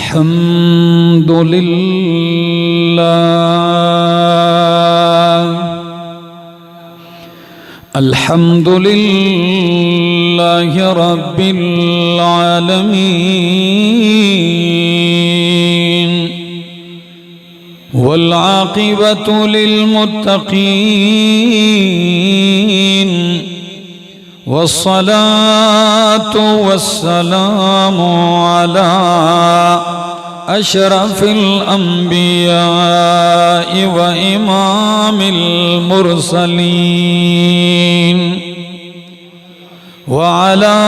الحمد لله رب العالمين والعاقبة للمتقين والصلاة والسلام على أشرف الأنبياء وإمام المرسلين وعلى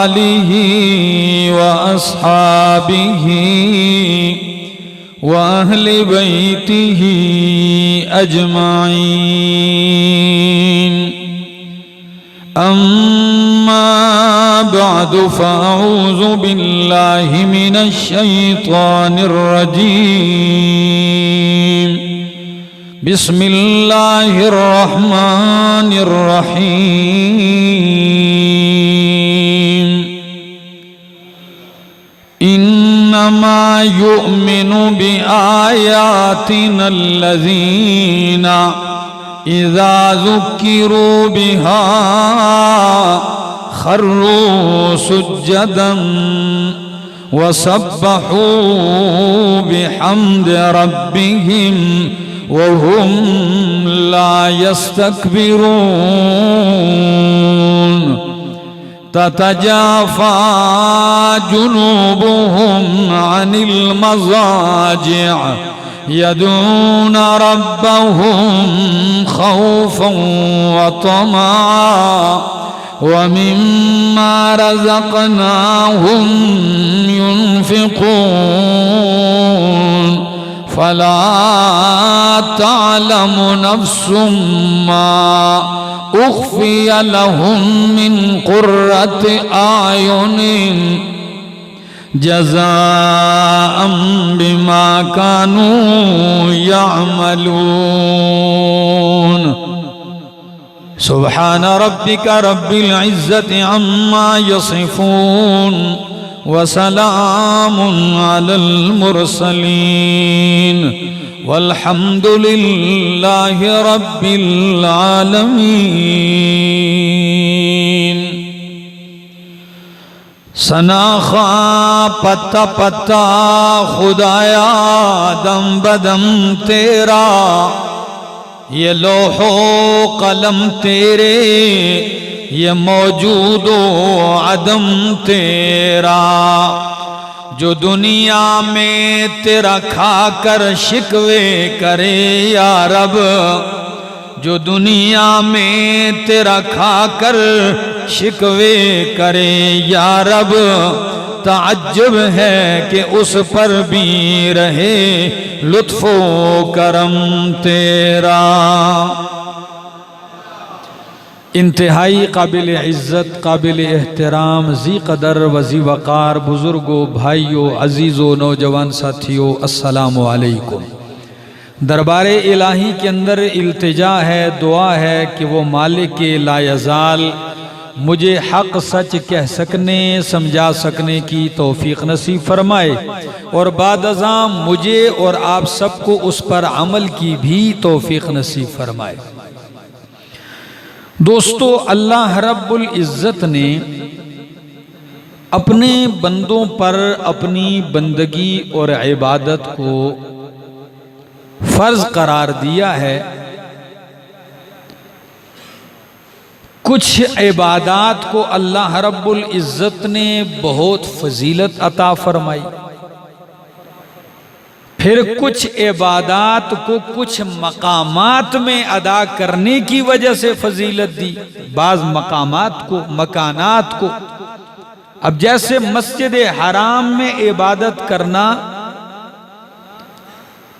آله وأصحابه وأهل بيته أجمعين. أما بعد فأعوذ بالله من الشيطان الرجيم. بسم الله الرحمن الرحيم. إنما يؤمن بآياتنا الذين إذا ذكروا بها خروا سجدا وسبحوا بحمد ربهم وهم لا يستكبرون. تتجافى جنوبهم عن المضاجع يدعون ربهم خوفا وطمعا ومما رزقناهم ينفقون. فلا تعلم نفس ما أخفي لهم من قرة أعين جزاء بما كانوا يعملون. سبحان ربك رب العزة عما يصفون وسلام على المرسلين والحمد لله رب العالمين. سناخا پتا پتا خدایا دم بدم تیرا، یہ لوح و قلم تیرے، یہ موجود و عدم تیرا. جو دنیا میں تیرا کھا کر شکوے کرے یا رب، جو دنیا میں تیرا کھا کر شکوے کرے یا رب، تعجب ہے کہ اس پر بھی رہے لطف و کرم تیرا. انتہائی قابل عزت، قابل احترام، ذی قدر و ذی وقار بزرگوں، بھائیوں، عزیزوں، نوجوان ساتھیوں، السلام علیکم. دربار الہی کے اندر التجا ہے، دعا ہے کہ وہ مالک لا یزال مجھے حق سچ کہہ سکنے، سمجھا سکنے کی توفیق نصیب فرمائے، اور بعد ازاں مجھے اور آپ سب کو اس پر عمل کی بھی توفیق نصیب فرمائے. دوستو، اللہ رب العزت نے اپنے بندوں پر اپنی بندگی اور عبادت کو فرض قرار دیا ہے. کچھ عبادات کو اللہ رب العزت نے بہت فضیلت عطا فرمائی، پھر کچھ عبادات کو کچھ مقامات میں ادا کرنے کی وجہ سے فضیلت دی. بعض مقامات کو، مکانات کو، اب جیسے مسجد حرام میں عبادت کرنا،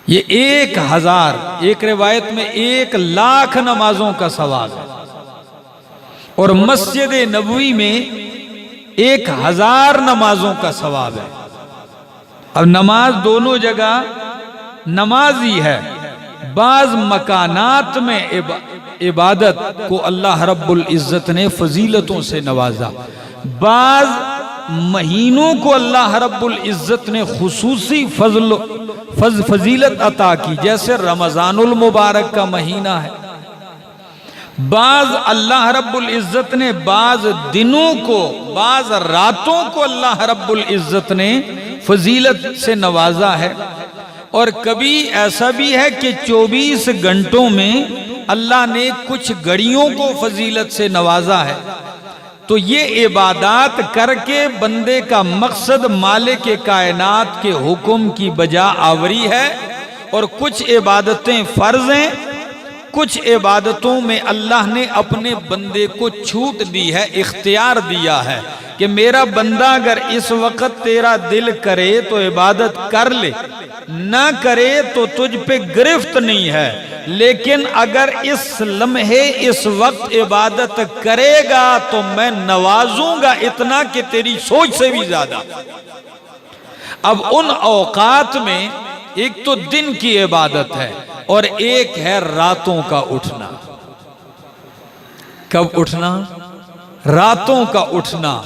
یہ 1000، ایک روایت میں 1,00,000 نمازوں کا ثواب ہے، اور مسجد نبوی میں 1000 نمازوں کا ثواب ہے. اب نماز دونوں جگہ نماز ہی ہے. بعض مکانات میں عبادت کو اللہ رب العزت نے فضیلتوں سے نوازا، بعض مہینوں کو اللہ رب العزت نے خصوصی فضیلت عطا کی، جیسے رمضان المبارک کا مہینہ ہے، بعض اللہ رب العزت نے بعض دنوں کو، بعض راتوں کو اللہ رب العزت نے فضیلت سے نوازا ہے، اور کبھی ایسا بھی ہے کہ 24 گھنٹوں میں اللہ نے کچھ گھڑیوں کو فضیلت سے نوازا ہے۔ تو یہ عبادات کر کے بندے کا مقصد مالک کائنات کے حکم کی بجا آوری ہے، اور کچھ عبادتیں فرض ہیں، کچھ عبادتوں میں اللہ نے اپنے بندے کو چھوٹ دی ہے، اختیار دیا ہے کہ میرا بندہ اگر اس وقت تیرا دل کرے تو عبادت کر لے، نہ کرے تو تجھ پہ گرفت نہیں ہے، لیکن اگر اس لمحے اس وقت عبادت کرے گا تو میں نوازوں گا اتنا کہ تیری سوچ سے بھی زیادہ۔ اب ان اوقات میں ایک تو دن کی عبادت ہے اور ایک ہے راتوں کا اٹھنا۔ کب اٹھنا؟ راتوں کا اٹھنا،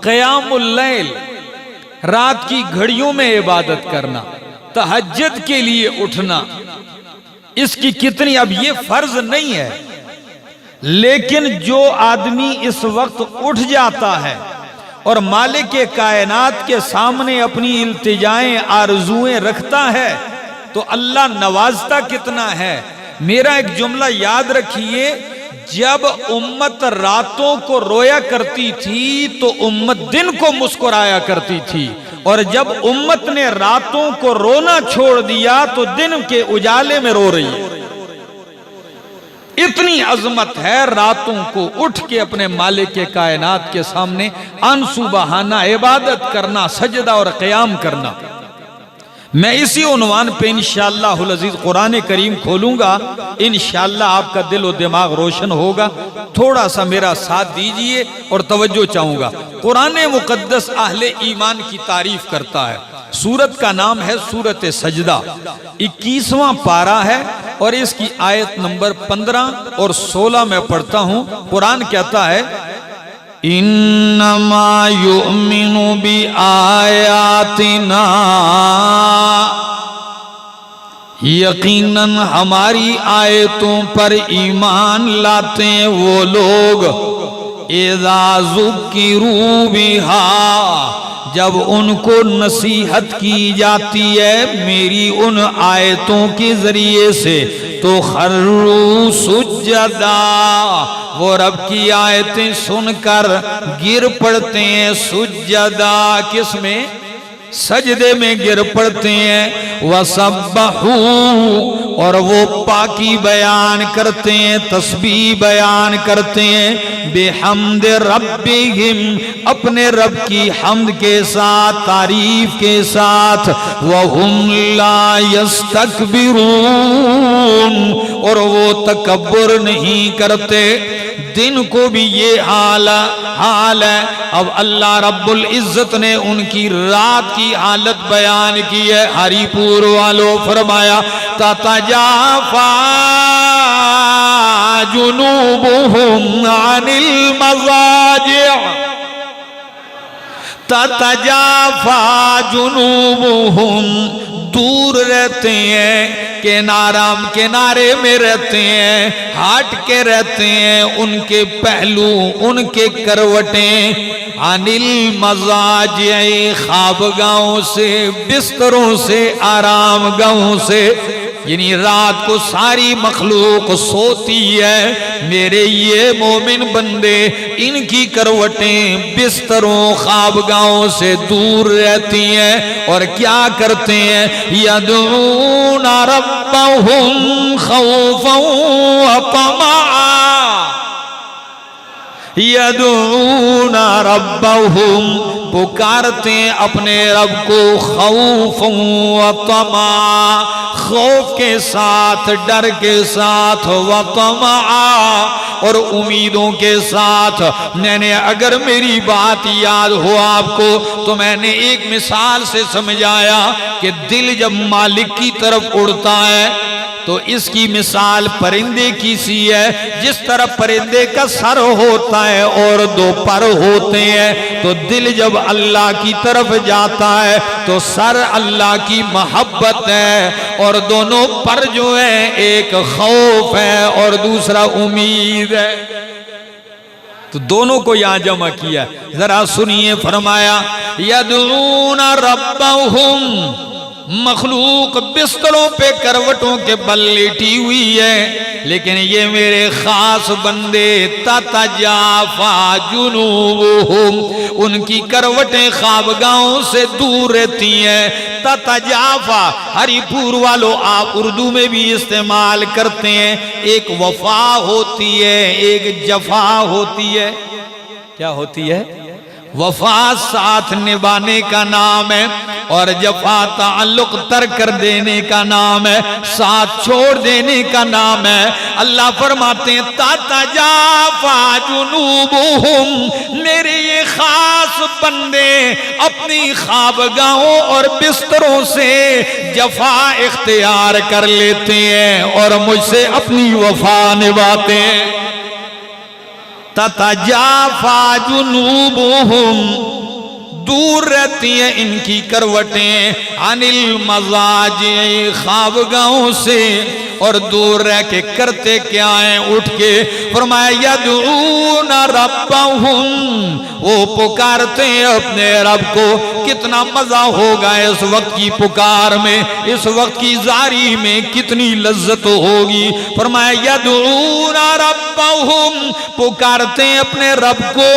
قیام اللیل، رات کی گھڑیوں میں عبادت کرنا، تہجد کے لیے اٹھنا۔ اس کی کتنی، اب یہ فرض نہیں ہے، لیکن جو آدمی اس وقت اٹھ جاتا ہے اور مالک کائنات کے سامنے اپنی التجائیں آرزویں رکھتا ہے تو اللہ نوازتا کتنا ہے۔ میرا ایک جملہ یاد رکھیے، جب امت راتوں کو رویا کرتی تھی تو امت دن کو مسکرایا کرتی تھی، اور جب امت نے راتوں کو رونا چھوڑ دیا تو دن کے اجالے میں رو رہی ہے۔ اتنی عظمت ہے راتوں کو اٹھ کے اپنے مالک کائنات کے سامنے آنسو بہانا، عبادت کرنا، سجدہ اور قیام کرنا۔ میں اسی عنوان پہ انشاءاللہ العزیز قرآن کریم کھولوں گا، انشاءاللہ آپ کا دل و دماغ روشن ہوگا۔ تھوڑا سا میرا ساتھ دیجئے اور توجہ چاہوں گا۔ قرآن مقدس اہل ایمان کی تعریف کرتا ہے۔ سورت کا نام ہے سورت سجدہ، 21واں پارہ ہے، اور اس کی آیت نمبر 15 اور 16 میں پڑھتا ہوں۔ قرآن کہتا ہے، انما یؤمن بآیاتنا، یقیناً ہماری آیتوں پر ایمان لاتے ہیں وہ لوگ، اذا ذکروا بہا، جب ان کو نصیحت کی جاتی ہے میری ان آیتوں کے ذریعے سے، تو خروا سجدا، وہ رب کی آیتیں سن کر گر پڑتے ہیں سجدہ، کس میں؟ سجدے میں گر پڑتے ہیں، وَسَبَّحُوا، اور وہ پاکی بیان کرتے ہیں، تسبیح بیان کرتے ہیں، بِحَمْدِ رَبِّهِمْ، اپنے رب کی حمد کے ساتھ، تعریف کے ساتھ، وَهُمْ لَا يَسْتَكْبِرُونَ، اور وہ تکبر نہیں کرتے۔ دن کو بھی یہ حال ہے۔ اب اللہ رب العزت نے ان کی رات کی حالت بیان کی ہے۔ ہری پور والوں فرمایا، تتجافا جنوبهم عن المضاجع، تتجافا جنوبهم، دور رہتے ہیں، کنارے میں رہتے ہیں، ہٹ کے رہتے ہیں، ان کے پہلو، ان کے کروٹیں، عن المضاجع، خوابگاہوں سے، بستروں سے، آرام گاہوں سے، یعنی رات کو ساری مخلوق سوتی ہے، میرے یہ مومن بندے ان کی کروٹیں بستروں خوابگاہوں سے دور رہتی ہیں، اور کیا کرتے ہیں؟ یدعون ربهم خوفا وطمعا، یدعون ربهم، پکارتے ہیں اپنے رب کو، خوفا وطمعا، خوف کے ساتھ، ڈر کے ساتھ، وطمعا، اور امیدوں کے ساتھ۔ میں نے اگر میری بات یاد ہو آپ کو تو میں نے ایک مثال سے سمجھایا کہ دل جب مالک کی طرف اڑتا ہے تو اس کی مثال پرندے کی سی ہے. جس طرح پرندے کا سر ہوتا ہے اور دو پر ہوتے ہیں تو دل جب اللہ کی طرف جاتا ہے تو سر اللہ کی محبت ہے اور دونوں پر جو ہے ایک خوف ہے اور دوسرا امید ہے. تو دونوں کو یہاں جمع کیا. ذرا سنیے فرمایا یدعون ربہم. مخلوق بستروں پہ کروٹوں کے بل لیٹی ہوئی ہے لیکن یہ میرے خاص بندے تتجافا جنوبہم ان کی کروٹیں خوابگاہوں سے دور رہتی ہیں. تتجافا ہری پور والو آپ اردو میں بھی استعمال کرتے ہیں. ایک وفا ہوتی ہے ایک جفا ہوتی ہے. کیا ہوتی ہے؟ وفا ساتھ نبھانے کا نام ہے اور جفا تعلق ترک کر دینے کا نام ہے, ساتھ چھوڑ دینے کا نام ہے. اللہ فرماتے ہیں تتجافا جنوبہم میرے یہ خاص بندے اپنی خوابگاہوں اور بستروں سے جفا اختیار کر لیتے ہیں اور مجھ سے اپنی وفا نبھاتے ہیں. تتجافا جنوبہم دور رہتی ہیں ان کی کروٹیں عن المضاجع خوابگاہوں سے اور دور رہ کے کرتے کیا ہیں اٹھ کے فرمایا یدعون ربہم وہ پکارتے ہیں اپنے رب کو. کتنا مزہ ہوگا اس وقت کی پکار میں, اس وقت کی زاری میں کتنی لذت ہوگی. فرمایا یدعون ربہم پکارتے ہیں اپنے رب کو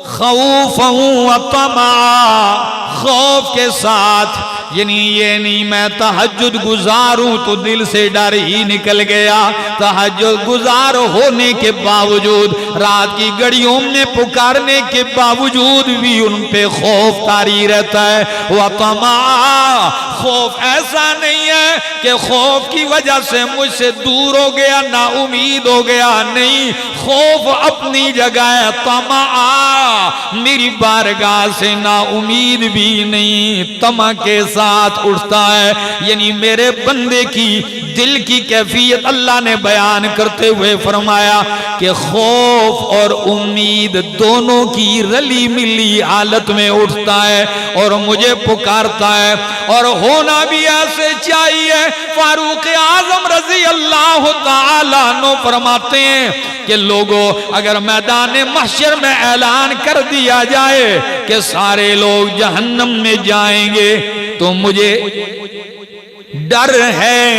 خوفا و طمعا خوف کے ساتھ. یعنی یہ نہیں میں تہجد گزاروں تو دل سے ڈر ہی نکل گیا. تہجد گزار ہونے کے باوجود رات کی گھڑیوں میں پکارنے کے باوجود بھی ان پہ خوف طاری رہتا ہے. و طمعا خوف ایسا نہیں ہے کہ خوف کی وجہ سے مجھ سے دور ہو گیا نا امید ہو گیا, نہیں, خوف اپنی جگہ ہے. طمعا میری بارگاہ سے نا امید بھی نہیں, طمع کے ساتھ اٹھتا ہے. یعنی میرے بندے کی دل کی کیفیت اللہ نے بیان کرتے ہوئے فرمایا کہ خوف اور امید دونوں کی رلی ملی حالت میں اٹھتا ہے اور مجھے پکارتا ہے. اور ہونا بھی ایسے چاہیے. فاروق اعظم رضی اللہ تعالیٰ عنہ فرماتے ہیں کہ لوگوں اگر میدان محشر میں اعلان کر دیا جائے کہ سارے لوگ جہنم میں جائیں گے تو مجھے ڈر ہے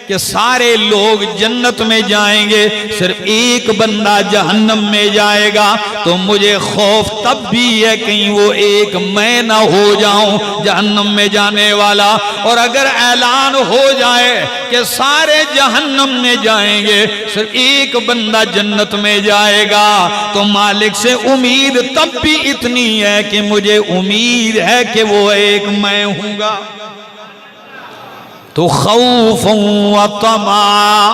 کہ سارے لوگ جنت میں جائیں گے, صرف ایک بندہ جہنم میں جائے گا. تو مجھے خوف تب بھی ہے کہیں وہ ایک میں نہ ہو جاؤں جہنم میں جانے والا. اور اگر اعلان ہو جائے کہ سارے جہنم میں جائیں گے صرف ایک بندہ جنت میں جائے گا تو مالک سے امید تب بھی اتنی ہے کہ مجھے امید ہے کہ وہ ایک میں ہوں گا. تو خوف و طمع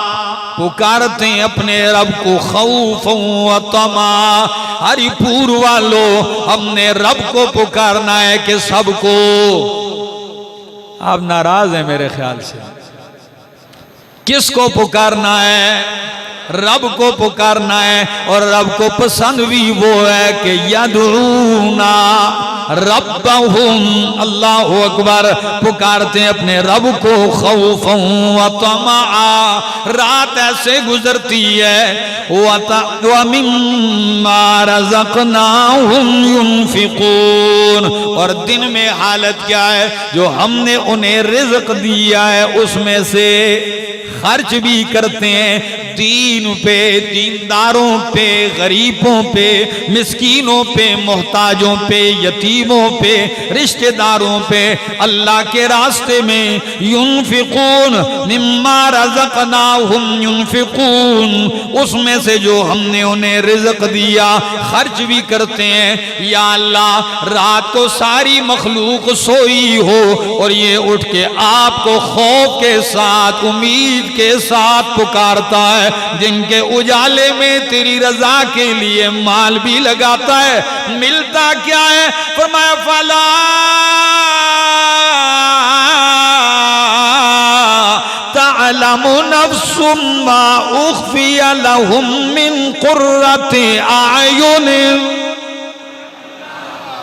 پکارتے ہیں اپنے رب کو خوف و طمع. ہری پور والو ہم نے رب کو پکارنا ہے کہ سب کو. آپ ناراض ہیں میرے خیال سے. کس کو پکارنا ہے؟ رب کو پکارنا ہے. اور رب کو پسند بھی وہ ہے کہ یدعونا ربہم. اللہ اکبر پکارتے ہیں اپنے رب کو خوفا و طمعا. رات ایسے گزرتی ہے وَمِمَّا رَزَقْنَاهُمْ يُنْفِقُونَ اور دن میں حالت کیا ہے جو ہم نے انہیں رزق دیا ہے اس میں سے خرچ بھی کرتے ہیں. دین پہ, دینداروں پہ, غریبوں پہ, مسکینوں پہ, محتاجوں پہ, یتیموں پہ, رشتہ داروں پہ اللہ کے راستے میں. ينفقون مما رزقناهم ينفقون اس میں سے جو ہم نے انہیں رزق دیا خرچ بھی کرتے ہیں. یا اللہ رات کو ساری مخلوق سوئی ہو اور یہ اٹھ کے آپ کو خوف کے ساتھ امید کے ساتھ پکارتا ہے. جن کے اجالے میں تیری رضا کے لیے مال بھی لگاتا ہے, ملتا کیا ہے؟ فرمایا فلا ما اخفی لہم من قرۃ اعین.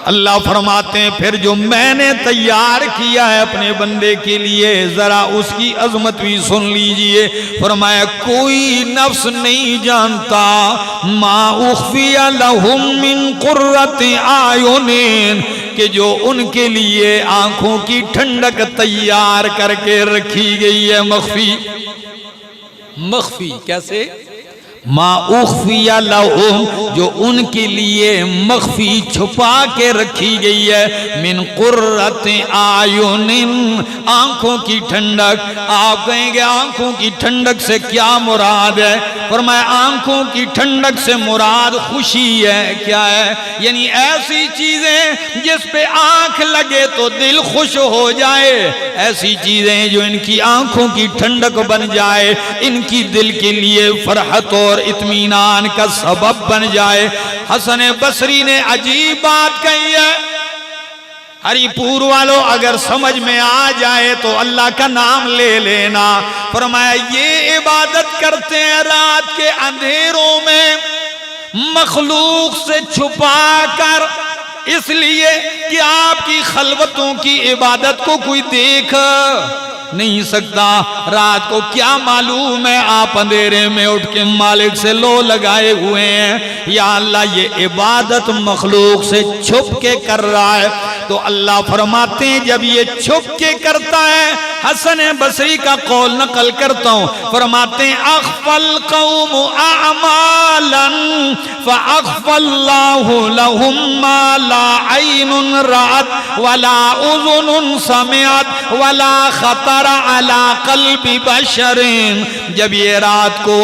اللہ فرماتے ہیں پھر جو میں نے تیار کیا ہے اپنے بندے کے لیے ذرا اس کی عظمت بھی سن لیجئے. فرمایا کوئی نفس نہیں جانتا ما اخفی لہم من قرۃ اعین کہ جو ان کے لیے آنکھوں کی ٹھنڈک تیار کر کے رکھی گئی ہے. مخفی کیسے؟ ما اخفی لہم جو ان کے لیے مخفی چھپا کے رکھی گئی ہے. من قرۃ اعین آنکھوں کی ٹھنڈک. آپ کہیں گے آنکھوں کی ٹھنڈک سے کیا مراد ہے؟ فرمایا آنکھوں کی ٹھنڈک سے مراد خوشی ہے. کیا ہے؟ یعنی ایسی چیزیں جس پہ آنکھ لگے تو دل خوش ہو جائے. ایسی چیزیں جو ان کی آنکھوں کی ٹھنڈک بن جائے, ان کی دل کے لیے فرحت اور اطمینان کا سبب بن جائے. حسن بصری نے عجیب بات کہی ہے. ہری پور والوں اگر سمجھ میں آ جائے تو اللہ کا نام لے لینا. فرمایا یہ عبادت کرتے ہیں رات کے اندھیروں میں مخلوق سے چھپا کر, اس لیے کہ آپ کی خلوتوں کی عبادت کو کوئی دیکھ نہیں سکتا. رات کو کیا معلوم ہے آپ اندھیرے میں اٹھ کے مالک سے لو لگائے ہوئے ہیں. یا اللہ یہ عبادت مخلوق سے چھپ کے کر رہا ہے. تو اللہ فرماتے ہیں جب یہ چھپ کے کرتا ہے, حسن بصری کا قول نقل کرتا ہوں, فرماتے ہیں اخفى القوم اعمالا فاخفى الله لهم ما لا عين رأت ولا اذن سمعت ولا خطر على قلب بشر. جب یہ رات کو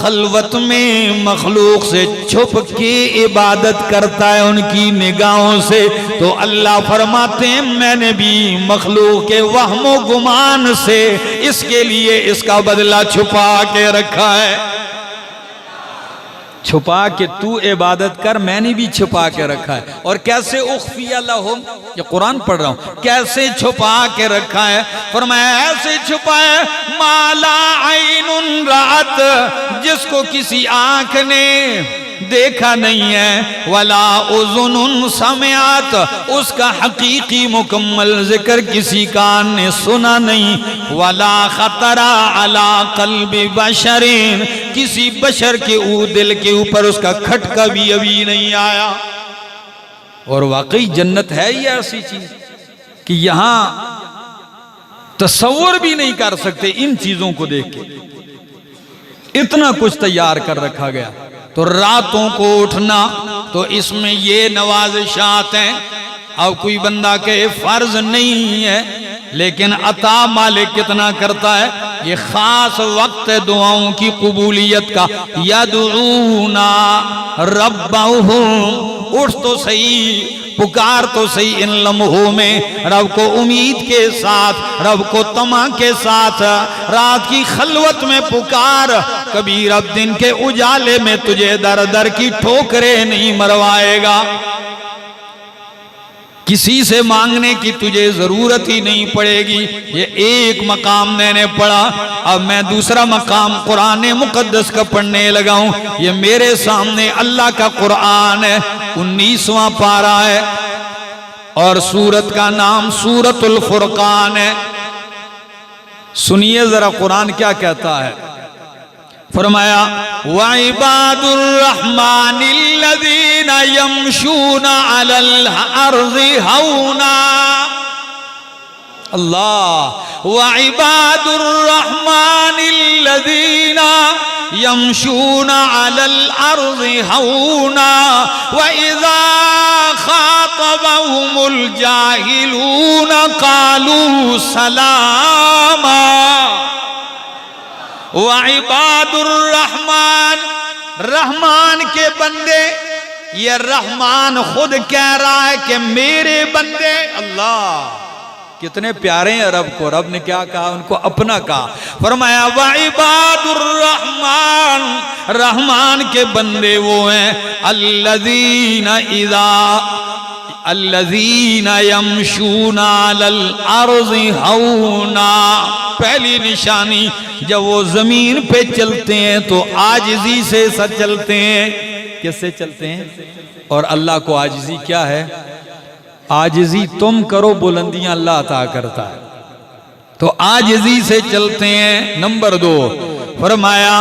خلوت میں مخلوق سے چھپ کے عبادت کرتا ہے ان کی نگاہوں سے, تو اللہ فرماتے ہیں میں نے بھی مخلوق کے وہم و گمان سے اس کے لیے اس کا بدلہ چھپا کے رکھا ہے. چھپا کے تو عبادت کر, میں نے بھی چھپا کے رکھا ہے. اور کیسے اخفی لہم, یہ قرآن پڑھ رہا ہوں, کیسے چھپا کے رکھا ہے؟ فرمایا ایسے چھپا ہے ما لا عین رأت جس کو کسی آنکھ نے دیکھا نہیں ہے, ولا اذن سمعت اس کا حقیقی مکمل ذکر کسی کان نے سنا نہیں, ولا خطر علی قلب بشر کسی بشر کے دل کے اوپر اس کا کھٹکا بھی ابھی نہیں آیا. اور واقعی جنت ہے ہی ایسی چیز کہ یہاں تصور بھی نہیں کر سکتے ان چیزوں کو دیکھ کے, اتنا کچھ تیار کر رکھا گیا. تو راتوں کو اٹھنا تو اس میں یہ نوازشات ہیں. اب کوئی بندہ کہے فرض نہیں ہے, لیکن عطا مالک کتنا کرتا ہے. یہ خاص وقت ہے دعاؤں کی قبولیت کا. یدعونا ربہم, اٹھ تو صحیح, پکار تو صحیح ان لمحوں میں رب کو امید کے ساتھ, رب کو طمع کے ساتھ. رات کی خلوت میں پکار, کبھی رب دن کے اجالے میں تجھے در در کی ٹھوکریں نہیں مروائے گا. کسی سے مانگنے کی تجھے ضرورت ہی نہیں پڑے گی. یہ ایک مقام میں نے پڑھا, اب میں دوسرا مقام قرآن مقدس کا پڑھنے لگا ہوں. یہ میرے سامنے اللہ کا قرآن ہے, 19واں پارہ ہے, اور سورت کا نام سورۃ الفرقان ہے. سنیے ذرا قرآن کیا کہتا ہے. فرمایا وَعِبَادُ الرَّحْمَنِ الَّذِينَ يَمْشُونَ عَلَى الْأَرْضِ هَوْنًا. اللہ وَعِبَادُ الرَّحْمَنِ الَّذِينَ يَمْشُونَ عَلَى الْأَرْضِ هَوْنًا وَإِذَا خَاطَبَهُمُ الْجَاهِلُونَ قَالُوا سَلَامًا. وَعِبَادُ الرَّحْمَنِ, رحمان کے بندے, یہ رحمان خود کہہ رہا ہے کہ میرے بندے. اللہ کتنے پیارے ہیں رب کو. رب نے کیا کہا ان کو؟ اپنا کہا. فرمایا وَعِبَادُ الرَّحْمَنِ, رحمان کے بندے وہ ہیں الَّذِينَ اِذَا الذین یمشون علی الارض ہونا، پہلی نشانی جب وہ زمین پہ چلتے ہیں تو عاجزی سے چلتے ہیں. کس سے چلتے ہیں؟ اور اللہ کو عاجزی کیا ہے؟ عاجزی تم کرو، بلندیاں اللہ عطا کرتا ہے. تو عاجزی سے چلتے ہیں. نمبر 2 فرمایا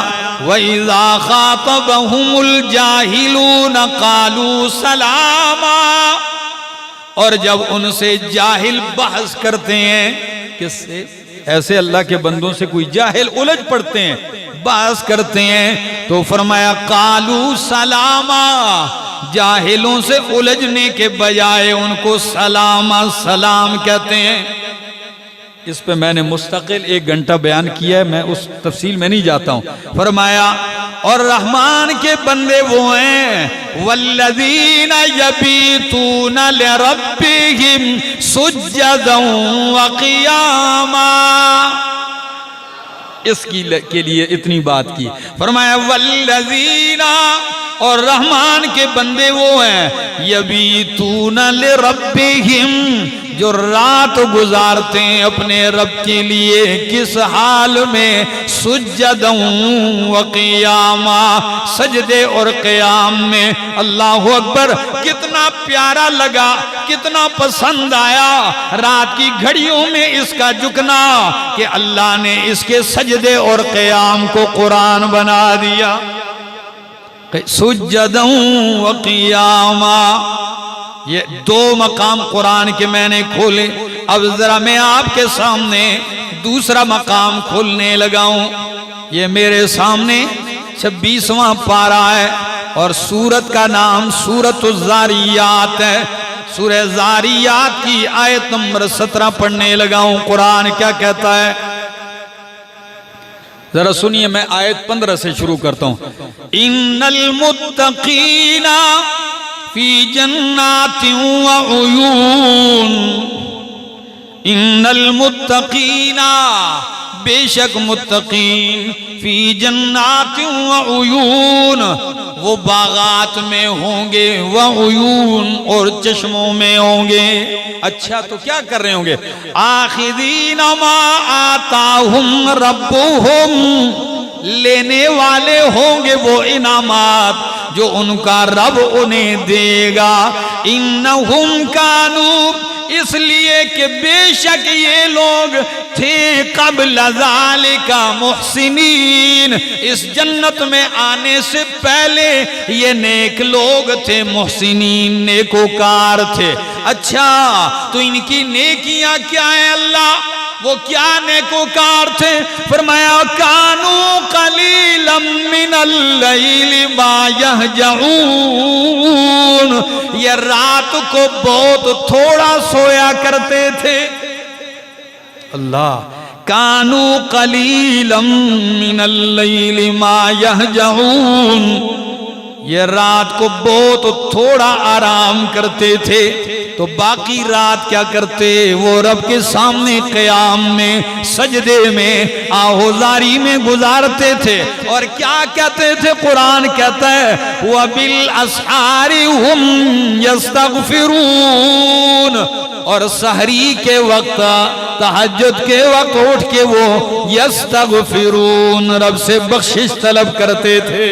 وَإِذَا خَاطَبَهُمُ الْجَاهِلُونَ قَالُوا سَلَامًا، اور جب ان سے جاہل بحث کرتے ہیں، کس سے؟ ایسے اللہ کے بندوں سے کوئی جاہل الجھ پڑتے ہیں، بحث کرتے ہیں، تو فرمایا قَالُوا سَلَامًا، جاہلوں سے الجھنے کے بجائے ان کو سلام کہتے ہیں. اس پہ میں نے مستقل 1 گھنٹہ بیان کیا ہے، میں اس تفصیل میں نہیں جاتا ہوں. فرمایا اور رحمان کے بندے وہ ہیں والذین یبیتون لربہم سجدا وقیاما. اس کے لیے اتنی بات کی. فرمایا والذین، اور رحمان کے بندے وہ ہیں یبیتون لربہم، جو رات گزارتے ہیں اپنے رب کے لیے. کس حال میں؟ سجدا وقیاما، سجدے اور قیام میں. اللہ اکبر، کتنا پیارا لگا، کتنا پسند آیا رات کی گھڑیوں میں اس کا جھکنا کہ اللہ نے اس کے سجدے اور قیام کو قرآن بنا دیا. سجدا وقیاما، یہ 2 مقام قرآن کے میں نے کھولے. اب ذرا میں آپ کے سامنے دوسرا مقام کھولنے لگا ہوں. یہ میرے سامنے 26واں پارہ ہے اور سورت کا نام سورۃ الزاریات ہے. سورہ زاریات کی آیت نمبر 17 پڑھنے لگا ہوں. قرآن کیا کہتا ہے؟ ذرا سنیے، میں آیت 15 سے شروع کرتا ہوں. ان المتقین فی جنات وعیون، ان المتقین، بے شک متقین، فی جنات وعیون، وہ باغات میں ہوں گے، وعیون، اور چشموں میں ہوں گے. اچھا تو کیا کر رہے ہوں گے؟ آخذین ما آتاہم ربہم، لینے والے ہوں گے وہ انعامات جو ان کا رب انہیں دے گا. انہم کانوا، اس لیے کہ بے شک یہ لوگ تھے قبل ذالک محسنین، اس جنت میں آنے سے پہلے یہ نیک لوگ تھے، محسنین، نیکوکار تھے. اچھا تو ان کی نیکیاں کیا ہیں اللہ؟ وہ کیا نیکوکار تھے؟ فرمایا کانوا قلیلا من اللیل ما یہجعون، یہ رات کو بہت تھوڑا سویا کرتے تھے. اللہ، کانوا قلیلا من اللیل ما یہجعون، یہ رات کو بہت تھوڑا آرام کرتے تھے. تو باقی رات کیا کرتے؟ وہ رب کے سامنے قیام میں، سجدے میں، آہوزاری میں گزارتے تھے. اور کیا کہتے تھے؟ قرآن کہتا ہے وَبِالْأَسْحَارِ هُمْ يَسْتَغْفِرُونَ، اور سحری کے وقت، تہجد کے وقت اٹھ کے وہ یستغفرون، رب سے بخشش طلب کرتے تھے.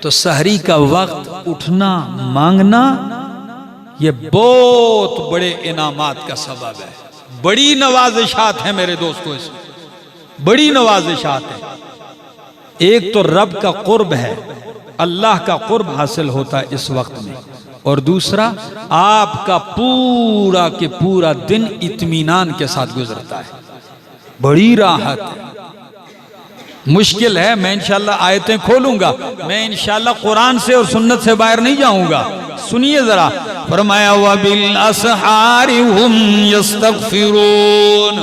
تو سحری کا وقت اٹھنا، مانگنا، یہ بہت بڑے انعامات کا سبب ہے. بڑی نوازشات ہیں میرے دوستو، اس میں بڑی نوازشات ہیں. ایک تو رب کا قرب ہے، اللہ کا قرب حاصل ہوتا ہے اس وقت میں، اور دوسرا آپ کا پورا کے پورا دن اطمینان کے ساتھ گزرتا ہے. بڑی راحت ہے. مشکل ہے، میں انشاءاللہ آیتیں کھولوں گا، میں انشاءاللہ قرآن سے اور سنت سے باہر نہیں جاؤں گا. سنیے ذرا. فرمایا وَبِالْأَسْحَارِ هُمْ يَسْتَغْفِرُونَ،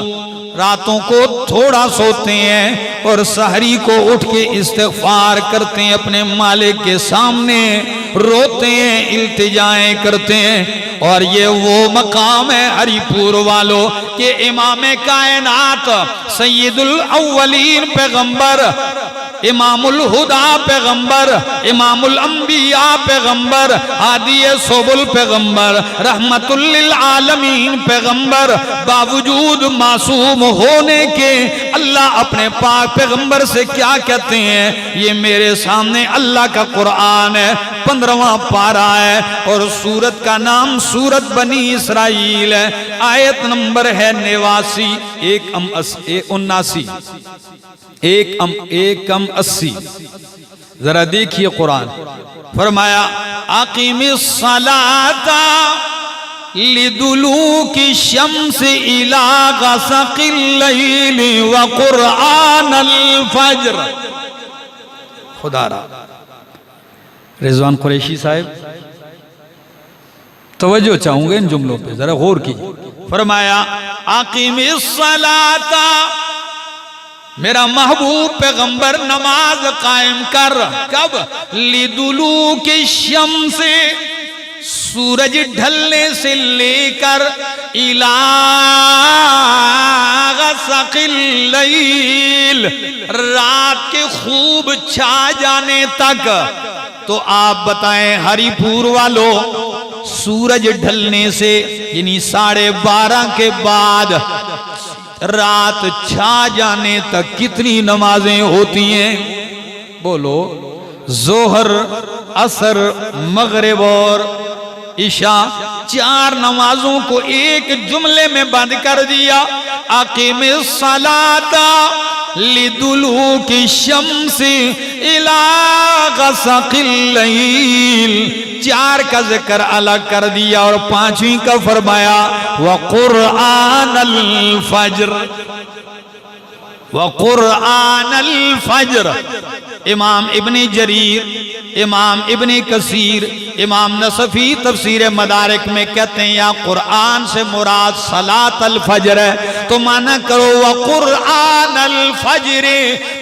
راتوں کو تھوڑا سوتے ہیں اور سحری کو اٹھ کے استغفار کرتے ہیں، اپنے مالک کے سامنے روتے ہیں، التجائیں کرتے ہیں. اور یہ وہ مقام ہے ہری پور والوں کہ امام کائنات، سید الاولین، پیغمبر امام الہدا پیغمبر، امام الانبیاء پیغمبر، ہادی سبل پیغمبر، رحمت للعالمین پیغمبر، باوجود معصوم ہونے کے اللہ اپنے پاک پیغمبر سے کیا کہتے ہیں؟ یہ میرے سامنے اللہ کا قرآن ہے، 15واں پارہ ہے، اور سورت کا نام سورت بنی اسرائیل ہے، آیت نمبر ہے 89، 1:80۔ ذرا دیکھیے قرآن، فرمایا اقیم الصلاۃ لدلوک الشمس الی غسق اللیل وقرآن الفجر۔ خدا را رضوان قریشی صاحب توجہ چاہوں گے ان جملوں پہ، ذرا غور کی۔ فرمایا اقیم الصلاۃ، میرا محبوب پیغمبر نماز قائم کر، کب؟ لدلوک الشمس، سورج ڈھلنے سے لے کر، الی غسق اللیل، رات کے خوب چھا جانے تک۔ تو آپ بتائیں ہری پور والوں، سورج ڈھلنے سے یعنی 12:30 کے بعد رات چھا جانے تک کتنی نمازیں ہوتی ہیں؟ بولو۔ ظہر، عصر، مغرب اور عشاء، 4 نمازوں کو ایک جملے میں بند کر دیا۔ اقیم الصلاۃ لدلوک الشمس الی غسق اللیل، 4 کا ذکر الگ کر دیا، اور 5ویں کا فرمایا وقرآن الفجر، وقرآن الفجر۔ امام ابن جریر، امام ابن کثیر، امام نصفی تفسیر مدارک میں کہتے ہیں یا قرآن سے مراد صلاۃ الفجر ہے، تو معنی کرو وقرآن الفجر،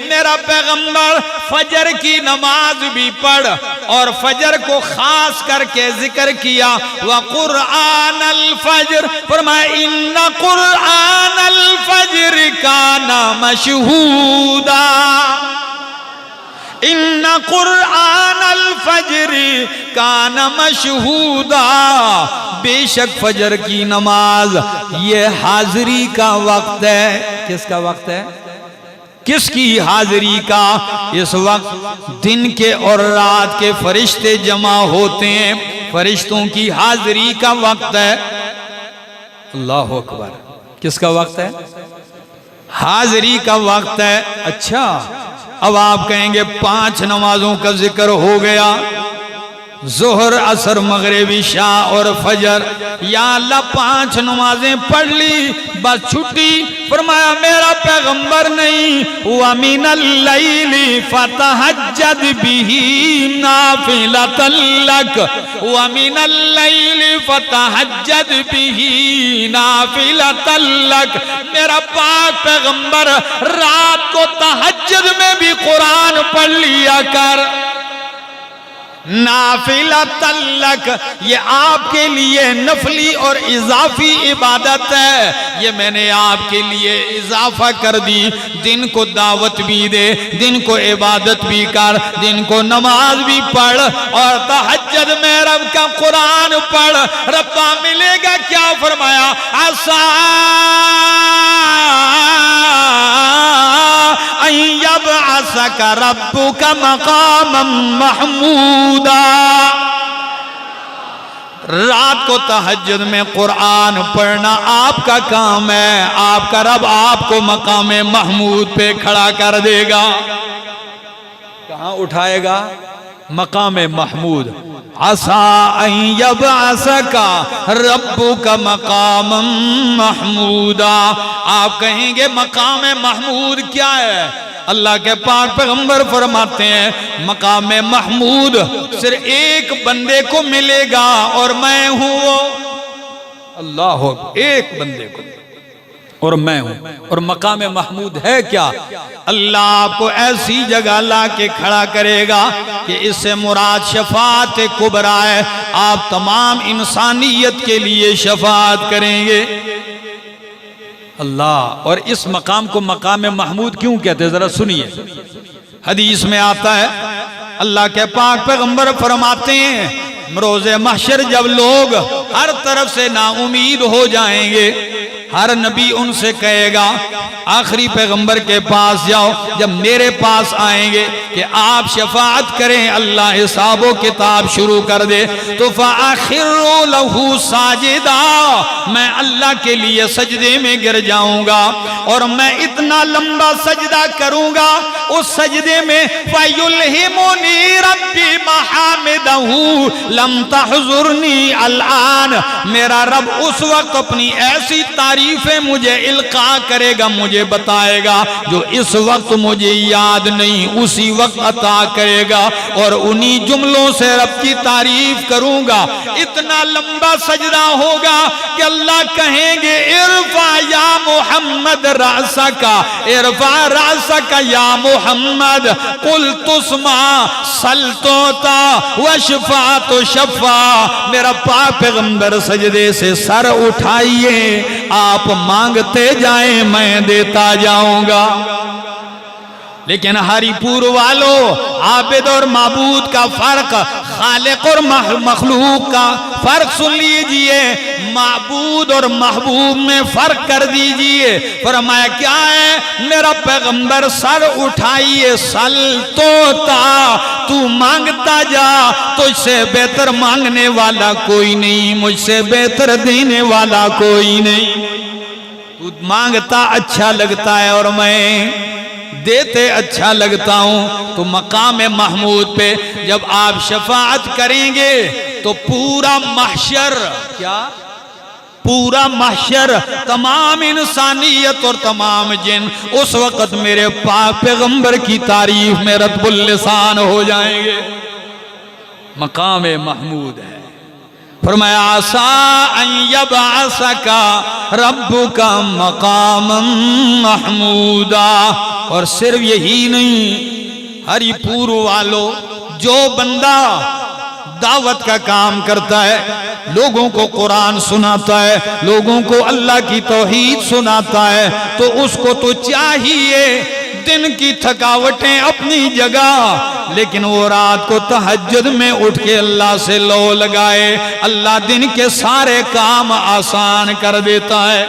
میرا پیغمبر فجر کی نماز بھی پڑھ، اور فجر کو خاص کر کے ذکر کیا وقرآن الفجر۔ فرمایا ان قرآن الفجر کان مشہودا، ان قرآن الفجر کان مشہودا، بے شک فجر کی نماز یہ حاضری کا وقت ہے۔ کس کا وقت ہے؟ کس کی حاضری کا؟ اس وقت دن کے اور رات کے فرشتے جمع ہوتے ہیں، فرشتوں کی حاضری کا وقت ہے۔ اللہ اکبر، کس کا وقت ہے؟ حاضری کا وقت ہے۔ اچھا، اب آپ کہیں گے 5 نمازوں کا ذکر ہو گیا، ظہر، عصر، مغرب، عشاء اور فجر، یا اللہ 5 نمازیں پڑھ لی بس چھٹی؟ فرمایا میرا پیغمبر نہیں، وَمِنَ اللَّيْلِ فَتَحَجَّدْ بِهِ نَافِلَةً لَكَ، وَمِنَ اللَّيْلِ فَتَحَجَّدْ بِهِ نَافِلَةً لَكَ، میرا پاک پیغمبر رات کو تہجد میں بھی قرآن پڑھ لیا کر۔ نافلۃ لک، یہ آپ کے لیے نفلی اور اضافی عبادت ہے، یہ میں نے آپ کے لیے اضافہ کر دی۔ دن کو دعوت بھی دے، دن کو عبادت بھی کر، دن کو نماز بھی پڑھ، اور تہجد میں رب کا قرآن پڑھ، ربا ملے گا کیا؟ فرمایا عسیٰ ان یبعثک ربک مقاما محمودا۔ رات کو تہجد میں قرآن پڑھنا آپ کا کام ہے، آپ کا رب آپ کو مقام محمود پہ کھڑا کر دے گا۔ کہاں اٹھائے گا؟ مقام محمود۔ عسیٰ ان یبعثک ربک مقاما محمودا۔ آپ کہیں گے مقام محمود کیا ہے؟ اللہ کے پاک پیغمبر فرماتے ہیں مقام محمود صرف ایک بندے کو ملے گا، اور میں ہوں وہ۔ اللہ ایک بندے کو، اور میں ہوں۔ اور مقام محمود ہے کیا؟ اللہ آپ کو ایسی جگہ لا کے کھڑا کرے گا کہ اس سے مراد شفاعت کبریٰ ہے، آپ تمام انسانیت کے لیے شفاعت کریں گے۔ اللہ، اور اس مقام کو مقام محمود کیوں کہتے ہیں؟ ذرا سنیے۔ حدیث میں آتا ہے اللہ کے پاک پیغمبر فرماتے ہیں روز محشر جب لوگ ہر طرف سے نا امید ہو جائیں گے، ہر نبی ان سے کہے گا آخری پیغمبر کے پاس جاؤ، جب میرے پاس آئیں گے کہ آپ شفاعت کریں، اللہ حساب و کتاب شروع کر دے، تو فَآخِرُ لَهُ سَاجِدًا، میں اللہ کے لیے سجدے میں گر جاؤں گا اور میں اتنا لمبا سجدہ کروں گا، اس سجدے میں فَيُلْهِمُنِي رَبِّي مَحَامِدَهُ لَمْ تَحْضُرْنِي الْآنَ، میرا رب اس وقت اپنی ایسی تعریفیں مجھے القاء کرے گا، مجھے بتائے گا جو اس وقت مجھے یاد نہیں اسی وقت عطا کرے گا، اور انہی جملوں سے رب کی تعریف کروں گا۔ اتنا لمبا سجدہ ہوگا کہ اللہ کہیں گے ارفع یا محمد رأسک، ارفع رأسک یا محمد، قل تسمع سل توتا وشفع تشفع، میرا پاک پیغمبر سجدے سے سر اٹھائیے، آپ مانگتے جائیں میں دیتا جاؤں گا۔ لیکن ہری پور والوں، عابد اور معبود کا فرق، خالق اور مخلوق کا فرق سن لیجئے، معبود اور محبوب میں فرق کر دیجئے۔ فرمایا کیا ہے؟ میرا پیغمبر سر اٹھائیے، سل توتا، تو مانگتا جا، تجھ سے بہتر مانگنے والا کوئی نہیں، مجھ سے بہتر دینے والا کوئی نہیں۔ تو مانگتا اچھا لگتا ہے اور میں دیتے اچھا لگتا ہوں، تو مقام محمود پہ جب آپ شفاعت کریں گے تو پورا محشر، کیا؟ پورا محشر، تمام انسانیت اور تمام جن اس وقت میرے پاک پیغمبر کی تعریف میں رطب اللسان ہو جائیں گے۔ مقام محمود ہے۔ فرمایا عَسَىٰ أَن يَبْعَثَكَ رَبُّكَ مَقَامًا مَحْمُودًا۔ اور صرف یہی نہیں، ہری پور والوں، جو بندہ دعوت کا کام کرتا ہے، لوگوں کو قرآن سناتا ہے، لوگوں کو اللہ کی توحید سناتا ہے، تو اس کو تو چاہیے دن کی تھکاوٹیں اپنی جگہ، لیکن وہ رات کو تہجد میں اٹھ کے اللہ سے لو لگائے، اللہ دن کے سارے کام آسان کر دیتا ہے۔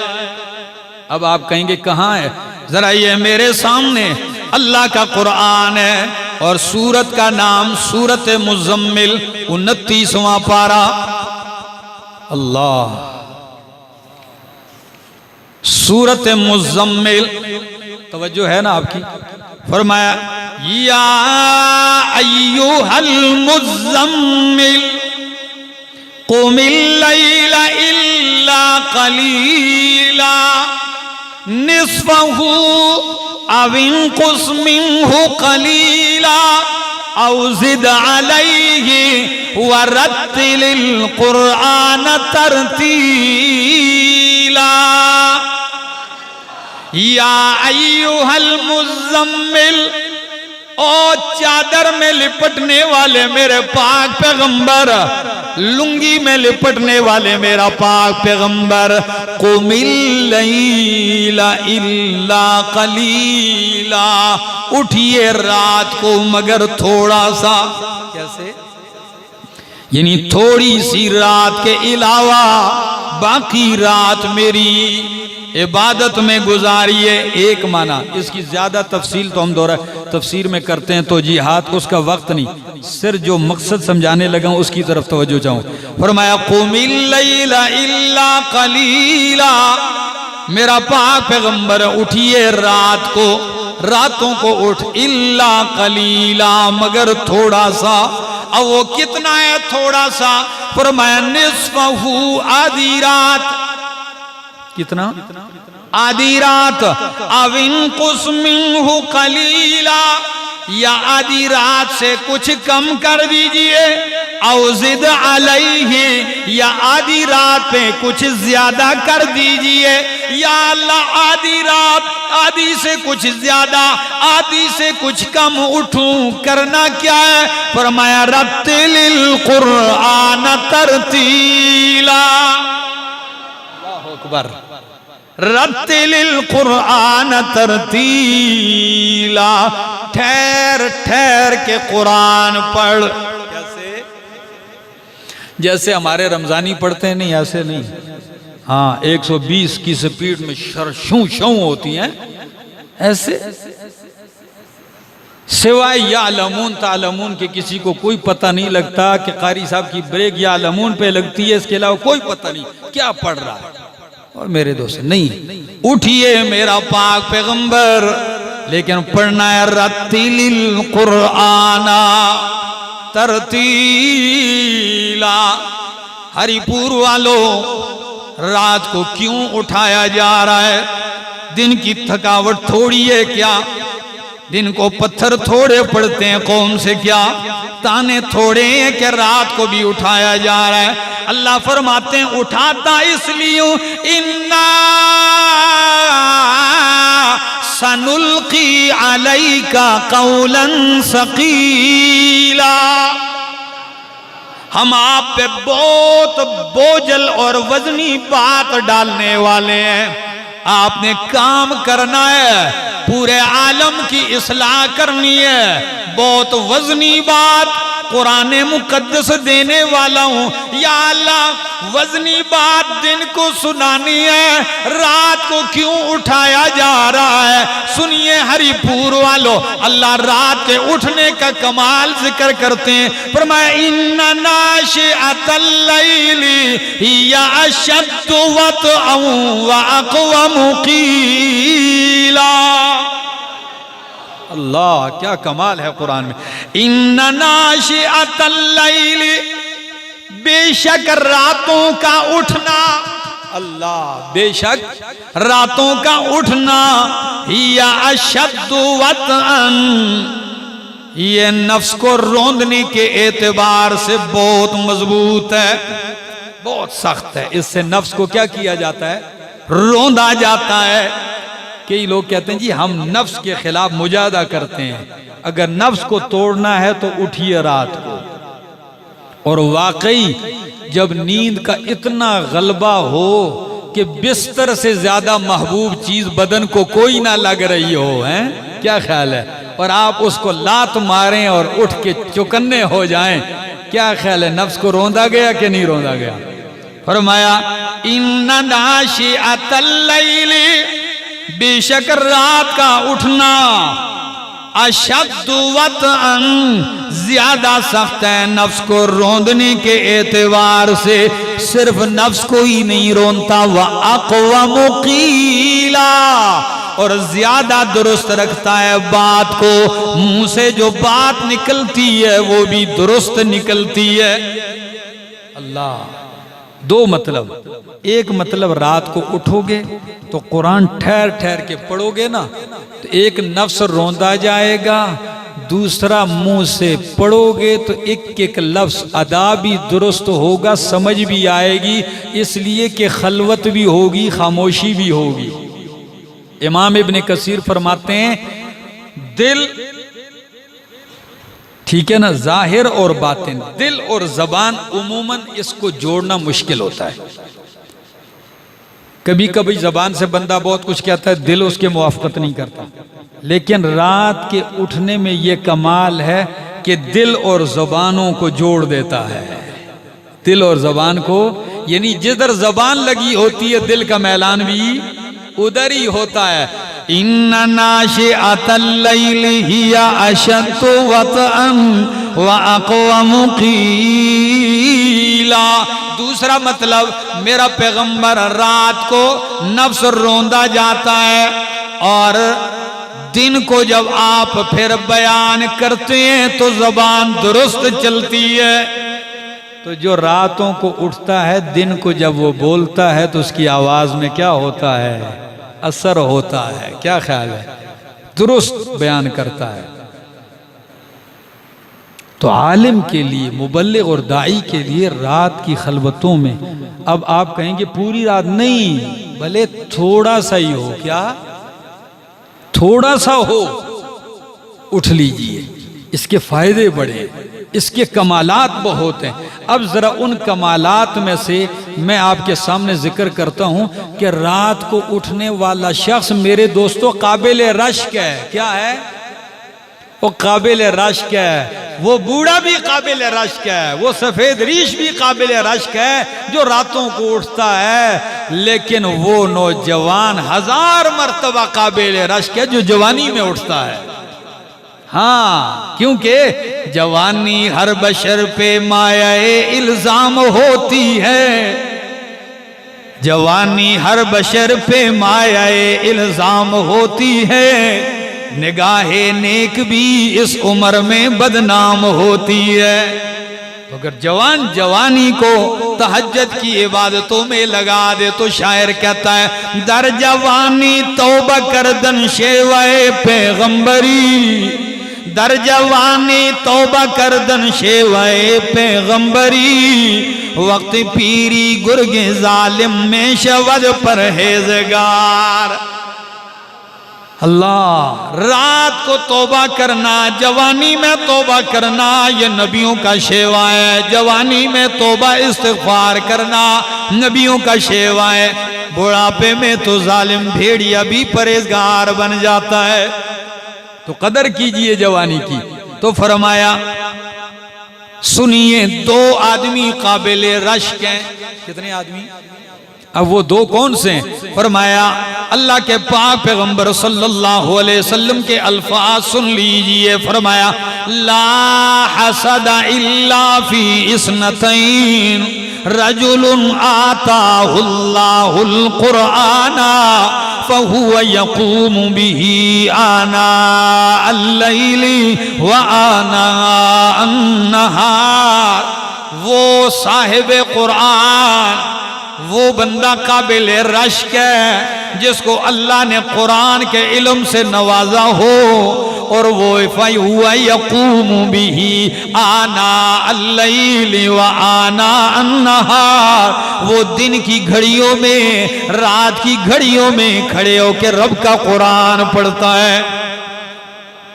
اب آپ کہیں گے کہاں ہے؟ ذرا یہ میرے سامنے اللہ کا قرآن ہے، اور سورت کا نام سورت مزمل، 29واں پارہ۔ اللہ، سورت مزمل، توجہ ہے نا آپ کی؟ فرمایا یا ایوہ المزمل قم اللیل الا قلیلا نصفہ او انقص منہ قلیلا او زد علیہ ورتل القرآن ترتیلا۔ یا ایوہ المزمل، او چادر میں لپٹنے والے میرے پاک پیغمبر، لنگی میں لپٹنے والے میرا پاک پیغمبر، قم اللیل الا قلیلا، اٹھئے رات کو مگر تھوڑا سا۔ کیسے؟ یعنی تھوڑی سی رات کے علاوہ باقی رات میری عبادت میں گزاریے۔ ایک معنی، اس کی زیادہ تفصیل تو ہم دورہ تفسیر میں کرتے ہیں تو جہاد اس کا وقت نہیں، صرف جو مقصد سمجھانے لگا ہوں اس کی طرف توجہ چاہوں۔ فرمایا قم اللیل الا قلیلا، میرا پاک پیغمبر اٹھئے رات کو، راتوں کو اٹھ، الا قلیلا، مگر تھوڑا سا۔ اب وہ کتنا ہے تھوڑا سا؟ فرمایا نصفہ، آدھی رات۔ کتنا؟ آدھی رات۔ او انقص منہ قلیلا، یا آدھی رات سے کچھ کم کر دیجئے، او زد علیہ، یا آدھی رات پہ کچھ زیادہ کر دیجئے۔ یا اللہ آدھی رات، آدھی سے کچھ زیادہ، آدھی سے کچھ کم اٹھوں، کرنا کیا ہے؟ فرمایا رتل القرآن ترتیلا۔ اللہ اکبر۔ رتل القرآن ترتیلا، ٹھہر ٹھہر کے قرآن پڑھ. کیسے؟ جیسے ہمارے رمضانی پڑھتے ہیں، نہیں ایسے نہیں. ہاں 120 کی سپیڈ میں شوں شوں ہوتی ہیں، ایسے. سوائے یعلمون تعلمون کے کسی کو کوئی پتہ نہیں لگتا کہ قاری صاحب کی بریک یعلمون پہ لگتی ہے، اس کے علاوہ کوئی پتہ نہیں کیا پڑھ رہا ہے. اور میرے دوست نہیں، اٹھئے میرا پاک پیغمبر، لیکن پڑھنا ہے رتل القرآن ترتیلا. ہری پور والوں، رات کو کیوں اٹھایا جا رہا ہے؟ دن کی تھکاوٹ تھوڑی ہے کیا؟ دن کو پتھر تھوڑے پڑتے ہیں قوم سے کیا؟ تانے تھوڑے ہیں کہ رات کو بھی اٹھایا جا رہا ہے؟ اللہ فرماتے ہیں اٹھاتا اس لیے اِنَّا سَنُلْقِي عَلَيْكَ قَوْلًا ثَقِيلًا. ہم آپ پہ بہت بوجھل اور وزنی بات ڈالنے والے ہیں. آپ نے کام کرنا ہے، پورے عالم کی اصلاح کرنی ہے. بہت وزنی بات قرآن مقدس دینے والا ہوں. یا اللہ وزنی بات دن کو سنانی ہے، رات کو کیوں اٹھایا جا رہا ہے؟ سنیے ہری پور والو، اللہ رات کے اٹھنے کا کمال ذکر کرتے ہیں. فرمایا اِنَّ نَاشِئَةَ اللَّيْلِ هِيَ أَشَدُّ وَطْئًا وَأَقْوَمُ قِيلًا. اللہ کیا کمال ہے قرآن میں. اِنَّ نَاشِئَةَ اللَّيْلِ، بے شک راتوں کا اٹھنا، اللہ بے شک راتوں کا اٹھنا، ہِیَ أَشَدُّ وَطْئًا، یہ نفس کو روندنے کے اعتبار سے بہت مضبوط ہے، بہت سخت ہے. اس سے نفس کو کیا کیا جاتا ہے؟ روندا جاتا ہے. کئی لوگ کہتے ہیں جی ہم نفس کے خلاف مجاہدہ کرتے ہیں. اگر نفس کو توڑنا ہے تو اٹھیے رات کو. اور واقعی جب نیند کا اتنا غلبہ ہو کہ بستر سے زیادہ محبوب چیز بدن کو کوئی نہ لگ رہی ہو، ہیں کیا خیال ہے، اور آپ اس کو لات ماریں اور اٹھ کے چکنے ہو جائیں، کیا خیال ہے؟ نفس کو روندا گیا کہ نہیں روندا گیا؟ فرمایا اِنَّ نَاشِئَةَ اللَّيْلِ، بے شک رات کا اٹھنا، اشد وطئًا، زیادہ سخت ہے نفس کو روندنے کے اعتبار سے. صرف نفس کو ہی نہیں رونتا، وَأَقْوَمُ قِيلًا، اور زیادہ درست رکھتا ہے بات کو. منہ سے جو بات نکلتی ہے وہ بھی درست نکلتی ہے. اللہ دو مطلب، ایک مطلب رات کو اٹھو گے تو قرآن ٹھہر ٹھہر کے پڑھو گے نا تو ایک نفس روندا جائے گا، دوسرا منہ سے پڑھو گے تو ایک ایک لفظ ادا بھی درست ہوگا، سمجھ بھی آئے گی، اس لیے کہ خلوت بھی ہوگی، خاموشی بھی ہوگی. امام ابن کثیر فرماتے ہیں دل، ٹھیک ہے نا، ظاہر اور باطن، دل اور زبان عموماً اس کو جوڑنا مشکل ہوتا ہے. کبھی کبھی زبان سے بندہ بہت کچھ کہتا ہے، دل اس کے موافقت نہیں کرتا. لیکن رات کے اٹھنے میں یہ کمال ہے کہ دل اور زبانوں کو جوڑ دیتا ہے. دل اور زبان کو، یعنی جدھر زبان لگی ہوتی ہے دل کا میلان بھی ادھر ہی ہوتا ہے. اِنَّ نَاشِئَةَ اللَّيْلِ هِيَ أَشَدُّ وَطْئًا وَأَقْوَمُ قِيلًا. دوسرا مطلب، میرا پیغمبر رات کو نفس روندا جاتا ہے اور دن کو جب آپ پھر بیان کرتے ہیں تو زبان درست چلتی ہے. تو جو راتوں کو اٹھتا ہے دن کو جب وہ بولتا ہے تو اس کی آواز میں کیا ہوتا ہے؟ اثر ہوتا ہے. کیا خیال ہے؟ درست بیان کرتا ہے. تو عالم کے لیے، مبلغ اور داعی کے لیے رات کی خلوتوں میں، اب آپ کہیں گے پوری رات نہیں، بھلے تھوڑا سا ہی ہو، کیا تھوڑا سا ہو، اٹھ لیجئے. اس کے فائدے بڑے، اس کے کمالات بہت ہیں۔ اب ذرا ان کمالات میں سے میں آپ کے سامنے ذکر کرتا ہوں کہ رات کو اٹھنے والا شخص میرے دوستو قابل رشک ہے۔ کیا ہے وہ؟ قابل رشک ہے۔ وہ بوڑھا بھی قابل رشک ہے، وہ سفید ریش بھی قابل رشک ہے جو راتوں کو اٹھتا ہے، لیکن وہ نوجوان 1000 مرتبہ قابل رشک ہے جو جوانی میں اٹھتا ہے۔ ہاں، کیونکہ جوانی ہر بشر پہ مایہ الزام ہوتی ہے، جوانی ہر بشر پہ مایہ الزام ہوتی ہے، نگاہ نیک بھی اس عمر میں بدنام ہوتی ہے۔ تو اگر جوان جوانی کو تہجد کی عبادتوں میں لگا دے تو شاعر کہتا ہے در جوانی توبہ کردن شیوہ پیغمبری، در جوانی توبہ کردن شیوہ پیغمبری، وقت پیری گرگ ظالم میں شود پرہیزگار۔ اللہ، رات کو توبہ کرنا، جوانی میں توبہ کرنا، یہ نبیوں کا شیوا ہے۔ جوانی میں توبہ استغفار کرنا نبیوں کا شیوا ہے۔ بڑھاپے میں تو ظالم بھیڑیا بھی پرہیزگار بن جاتا ہے۔ تو قدر کیجئے جوانی کی۔ تو فرمایا سنیے 2 آدمی قابل رشک ہیں۔ کتنے آدمی؟ اب وہ 2 کون سے ہیں؟ فرمایا اللہ کے پاک پیغمبر صلی اللہ علیہ وسلم کے الفاظ سن لیجئے۔ فرمایا لا حسد الا فی اثنتین رجل آتاہ اللہ القرآن فہو یقوم به آناء اللیل وآناء النہار۔ وہ صاحب قرآن، وہ بندہ قابل رشک ہے جس کو اللہ نے قرآن کے علم سے نوازا ہو، اور وہ فَهُوَ يَقُومُ بِهِ آنَاءَ اللَّيْلِ وَآنَاءَ النَّهَارِ، وہ دن کی گھڑیوں میں، رات کی گھڑیوں میں کھڑے ہو کے رب کا قرآن پڑھتا ہے۔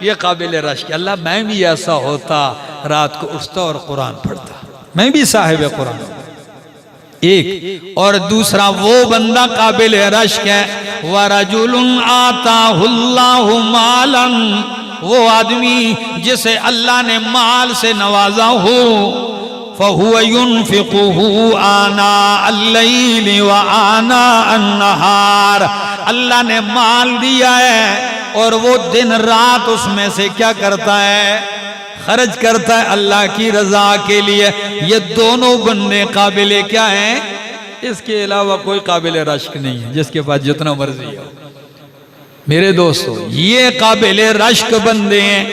یہ قابل رشک ہے۔ اللہ میں بھی ایسا ہوتا، رات کو اٹھتا اور قرآن پڑھتا، میں بھی صاحب قرآن۔ ایک اور دوسرا وہ بندہ قابل رشک ہے وَرَجُلٌ آتَاهُ اللَّهُ مَالًا، وہ آدمی جسے اللہ نے مال سے نوازا ہو، فَهُوَ يُنْفِقُهُ آنَاءَ اللَّيْلِ وَآنَاءَ النَّهَارِ، اللہ نے مال دیا ہے اور وہ دن رات اس میں سے کیا کرتا ہے؟ خرچ کرتا ہے اللہ کی رضا کے لیے۔ یہ دونوں بندے قابل کیا ہیں؟ اس کے علاوہ کوئی قابل رشک نہیں ہے، جس کے پاس جتنا مرضی ہو۔ میرے دوستو، یہ قابل رشک بندے ہیں۔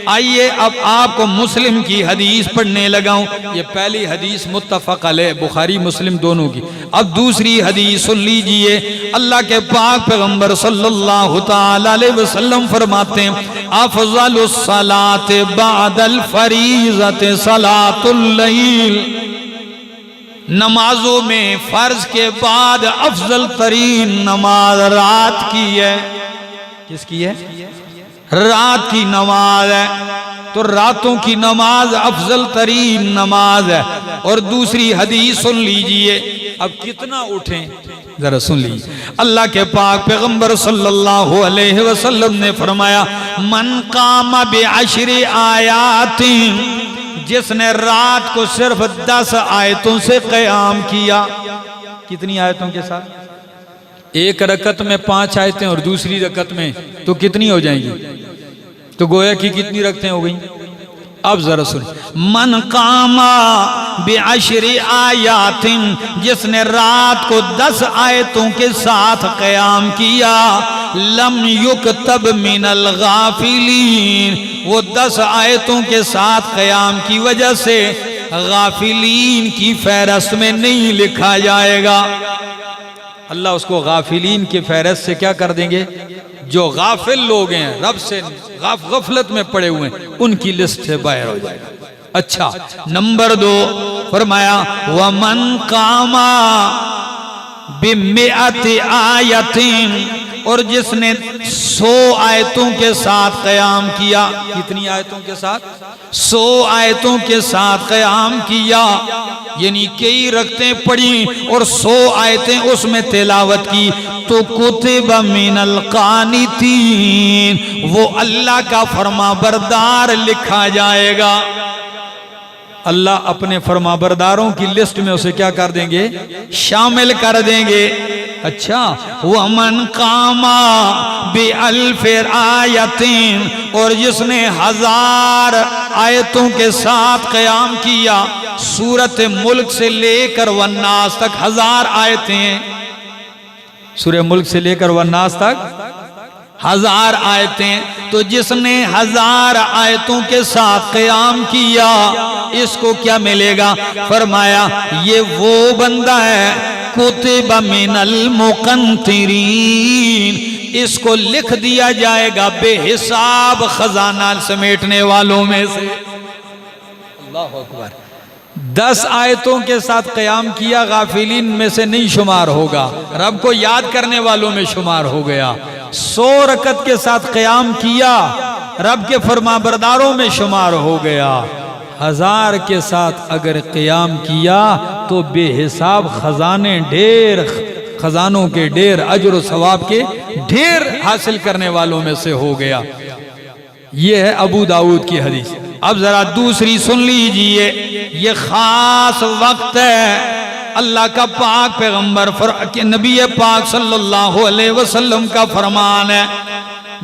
آئیے اب آپ کو مسلم کی حدیث پڑھنے لگاؤں۔ یہ پہلی حدیث متفق علیہ، بخاری مسلم دونوں کی۔ اب دوسری حدیث سن لیجئے۔ اللہ کے پاک پیغمبر صلی اللہ تعالیٰ علیہ وسلم فرماتے ہیں افضل الصلاة بعد الفریضۃ صلاۃ اللیل، نمازوں میں فرض کے بعد افضل ترین نماز رات کی ہے۔ کس کی ہے؟ رات کی نماز ہے۔ تو راتوں کی نماز افضل ترین نماز ہے۔ اور دوسری حدیث سن لیجئے۔ اب کتنا اٹھیں ذرا سن لیجئے۔ اللہ کے پاک پیغمبر صلی اللہ علیہ وسلم نے فرمایا من قام بعشر آیات، جس نے رات کو صرف 10 آیتوں سے قیام کیا۔ کتنی آیتوں کے ساتھ؟ ایک رکعت میں 5 آیتیں اور دوسری رکعت میں تو کتنی ہو جائیں گی؟ تو گویا کی کتنی رکعتیں ہو گئیں؟ اب ذرا سن، من قام بعشر آیات، جس نے رات کو 10 آیتوں کے ساتھ قیام کیا، لم یکتب من الغافلین، وہ 10 آیتوں کے ساتھ قیام کی وجہ سے غافلین کی فہرست میں نہیں لکھا جائے گا۔ اللہ اس کو غافلین کی فہرست سے کیا کر دیں گے؟ جو غافل لوگ ہیں، رب سے غفلت میں پڑے ہوئے ہیں، ان کی لسٹ سے باہر ہو جائے گا۔ اچھا، نمبر 2 فرمایا وَمَنْ قَامَ بِمِئَةِ آیَةٍ، اور جس نے 100 آیتوں کے ساتھ قیام کیا. کتنی آیتوں کے ساتھ؟ 100 آیتوں کے ساتھ قیام کیا، یعنی کئی رکعتیں پڑھی اور 100 آیتیں اس میں تلاوت کی. تو کتب من القانتین، وہ اللہ کا فرما بردار لکھا جائے گا. اللہ اپنے فرما برداروں کی لسٹ میں اسے کیا کر دیں گے؟ شامل کر دیں گے. اچھا، وَمَنْ قَامَ بِأَلْفِ آیَةٍ، اور جس نے 1000 آیتوں کے ساتھ قیام کیا. سورۃ ملک سے لے کر والناس تک 1000 آیتیں، سورہ ملک سے لے کر والناس تک 1000 آیتیں. تو جس نے 1000 آیتوں کے ساتھ قیام کیا، اس کو کیا ملے گا؟ فرمایا یہ وہ بندہ ہے کتب من المقنطرین، اس کو لکھ دیا جائے گا بے حساب خزانہ سمیٹنے والوں میں سے. اللہ اکبر. 10 آیتوں کے ساتھ قیام کیا، غافلین میں سے نہیں شمار ہوگا، رب کو یاد کرنے والوں میں شمار ہو گیا. 100 رکعت کے ساتھ قیام کیا، رب کے فرما برداروں میں شمار ہو گیا. 1000 کے ساتھ اگر قیام کیا تو بے حساب خزانے ڈھیر، خزانوں کے ڈھیر، اجر و ثواب کے ڈھیر حاصل کرنے والوں میں سے ہو گیا. یہ ہے ابو داؤد کی حدیث. اب ذرا دوسری سن لیجئے. یہ خاص وقت ہے، اللہ کا پاک پیغمبر نبی پاک صلی اللہ علیہ وسلم کا فرمان ہے،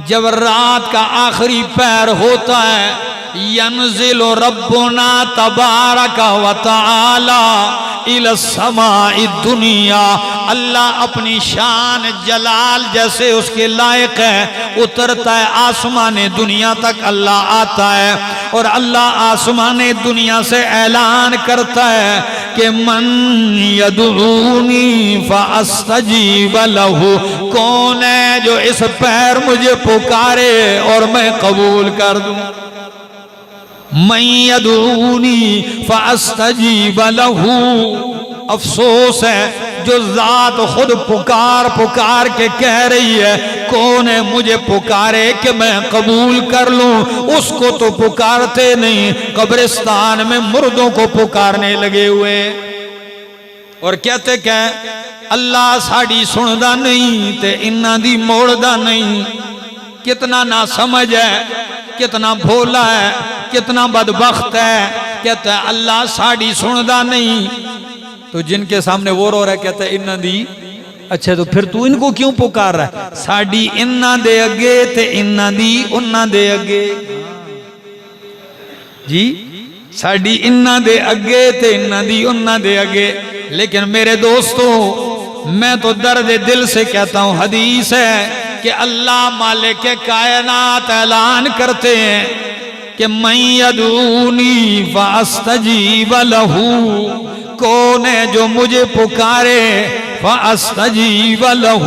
جب رات کا آخری پہر ہوتا ہے، ینزل ربنا تبارک و تعالی الی السماء الدنیا، اللہ اپنی شان جلال جیسے اس کے لائق ہے اترتا ہے آسمان دنیا تک. اللہ آتا ہے اور اللہ آسمان دنیا سے اعلان کرتا ہے کہ من یدعونی فاستجیب لہ، کون ہے جو اس پیر مجھے پکارے اور میں قبول کر دوں. من یدعونی فاستجیب لہ. افسوس ہے جو ذات خود پکار کے کہہ رہی ہے کون ہے مجھے پکارے کہ میں قبول کر لوں، اس کو تو پکارتے نہیں، قبرستان میں مردوں کو پکارنے لگے ہوئے اور کہتے کہ اللہ ساڑی سندا نہیں تے انہاں دی موڑدا نہیں. کتنا نا سمجھ ہے، کتنا بھولا ہے، کتنا بدبخت ہے. کہتا ہے اللہ ساڑی سندا نہیں، تو جن کے سامنے وہ رو رہا ہے کہتا ہے انہاں دی. اچھا تو پھر تو ان کو کیوں پکار رہا ہے؟ ساڑی انہاں دے اگے تے انہاں دی انہاں دے اگے. جی ساڑی انہاں دے اگے تے انہاں دی انہاں دے اگے. لیکن میرے دوستو، میں تو درد دل سے کہتا ہوں، حدیث ہے کہ اللہ مالک کائنات اعلان کرتے ہیں کہ من یدعونی فاستجیب لہ، کون ہے جو مجھے پکارے فاستجیب لہ،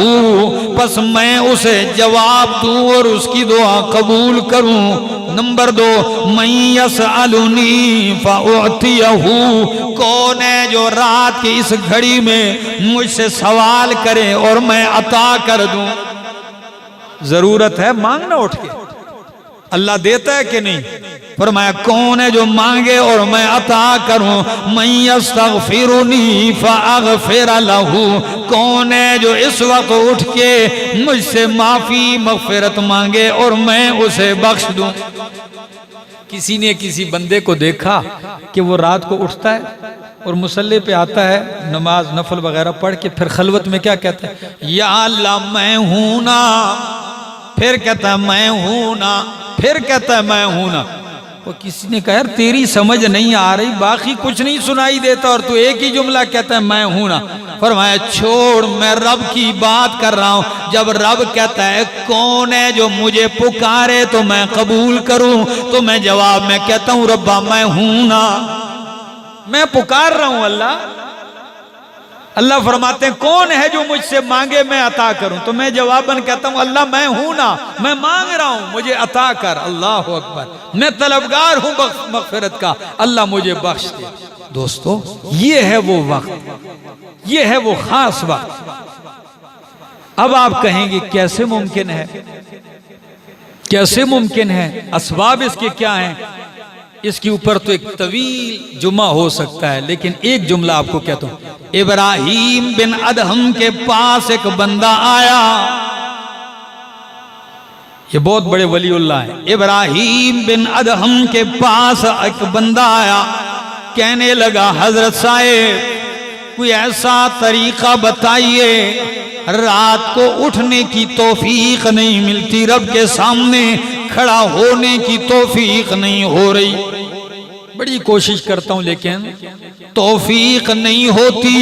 پس میں اسے جواب دوں اور اس کی دعا قبول کروں. نمبر 2، من یسألنی فاعطیہ، کون ہے جو رات کی اس گھڑی میں مجھ سے سوال کرے اور میں عطا کر دوں. ضرورت ہے مانگنا اٹھ کے، اللہ دیتا ہے کہ نہیں؟ فرمایا کون ہے جو مانگے اور میں عطا کروں. من یستغفرنی فاغفر لہ، کون ہے جو اس وقت اٹھ کے مجھ سے معافی مغفرت مانگے اور میں اسے بخش دوں. کسی نے کسی بندے کو دیکھا کہ وہ رات کو اٹھتا ہے اور مصلی پہ آتا ہے، نماز نفل وغیرہ پڑھ کے پھر خلوت میں کیا کہتا ہے؟ یا اللہ میں ہوں نا، پھر کہتا ہے میں ہوں نا، پھر کہتا ہے میں ہوں نا. وہ کسی نے کہا یار تیری سمجھ نہیں آ رہی، باقی کچھ نہیں سنائی دیتا اور تو ایک ہی جملہ کہتا ہے میں ہوں نا. فرمایا چھوڑ، میں رب کی بات کر رہا ہوں. جب رب کہتا ہے کون ہے جو مجھے پکارے تو میں قبول کروں، تو میں جواب میں کہتا ہوں ربا میں ہوں نا، میں پکار رہا ہوں اللہ. اللہ فرماتے ہیں کون ہے جو مجھ سے مانگے میں عطا کروں، تو میں جواباً کہتا ہوں اللہ میں ہوں نا، میں مانگ رہا ہوں مجھے عطا کر. اللہ اکبر، میں طلبگار ہوں مغفرت کا، اللہ مجھے بخش دے. دوستو یہ ہے وہ وقت، یہ ہے وہ خاص وقت. اب آپ کہیں گے کیسے ممکن ہے؟ کیسے ممکن ہے؟ اسباب اس کے کیا ہیں؟ اس کے اوپر تو ایک طویل جمعہ ہو سکتا ہے، لیکن ایک جملہ آپ کو کہتا ہوں۔ ابراہیم بن ادہم کے پاس ایک بندہ آیا، یہ بہت بڑے ولی اللہ ہیں۔ ابراہیم بن ادہم کے پاس ایک بندہ آیا، کہنے لگا حضرت صاحب کوئی ایسا طریقہ بتائیے، رات کو اٹھنے کی توفیق نہیں ملتی، رب کے سامنے کھڑا ہونے کی توفیق نہیں ہو رہی، بڑی کوشش کرتا ہوں لیکن توفیق نہیں ہوتی،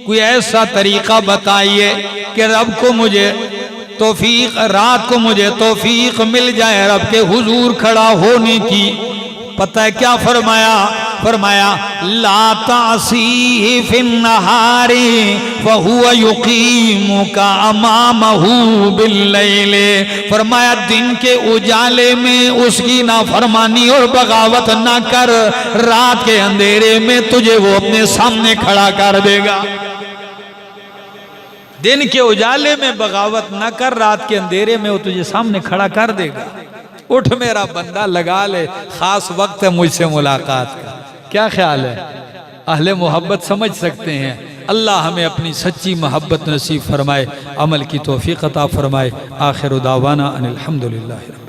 کوئی ایسا طریقہ بتائیے کہ رب کو مجھے توفیق، رات کو مجھے توفیق مل جائے رب کے حضور کھڑا ہونے کی۔ پتہ ہے کیا فرمایا؟ فرمایا لا تعصیہ فی النہار فہو یقیمک امامہ باللیل، فرمایا دن کے اجالے میں اس کی نافرمانی اور بغاوت نہ کر، رات کے اندھیرے میں تجھے وہ اپنے سامنے کھڑا کر دے گا۔ دن کے اجالے میں بغاوت نہ کر، رات کے اندھیرے میں وہ تجھے سامنے کھڑا کر دے گا۔ اٹھ میرا بندہ، لگا لے، خاص وقت ہے مجھ سے ملاقات کا۔ کیا خیال ہے؟ اہل محبت سمجھ سکتے ہیں۔ اللہ ہمیں اپنی سچی محبت نصیب فرمائے، عمل کی توفیق عطا فرمائے۔ آخر دعوانا ان الحمدللہ۔